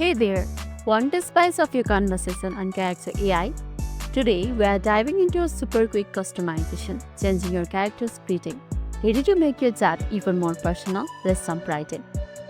Hey there! Want a spice of your conversation on character AI? Today, we are diving into a super quick customization, changing your character's greeting. Ready to make your chat even more personal? Let's jump right in.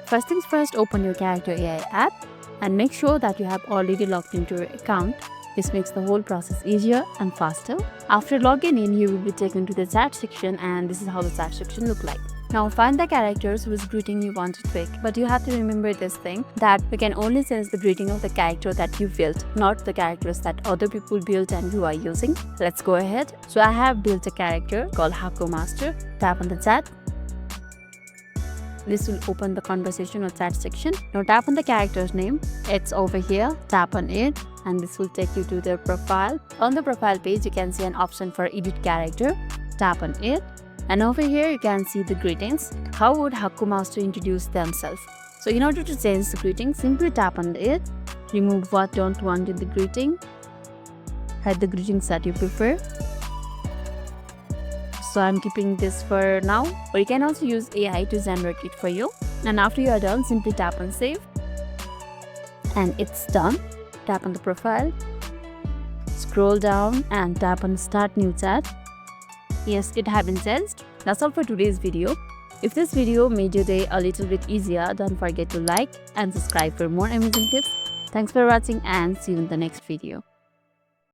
First things first, open your character AI app and make sure that you have already logged into your account. This makes the whole process easier and faster. After logging in, you will be taken to the chat section, and this is how the chat section looks like. Now find the characters whose greeting you want to tweak, but you have to remember this thing that we can only sense the greeting of the character that you built, not the characters that other people built and you are using. Let's go ahead. So I have built a character called Haku Master. Tap on the chat. This will open the conversation or chat section. Now tap on the character's name. It's over here. Tap on it and this will take you to their profile. On the profile page, you can see an option for edit character. Tap on it. And over here, you can see the greetings. How would Haku Master introduce themselves? So in order to change the greeting, simply tap on it. Remove what don't want in the greeting. Hide the greetings that you prefer. So I'm keeping this for now. Or you can also use AI to generate it for you. And after you are done, simply tap on save. And it's done. Tap on the profile. Scroll down and tap on start new chat. Yes, it has been changed. That's all for today's video. If this video made your day a little bit easier, don't forget to like and subscribe for more amazing tips. Thanks for watching and see you in the next video.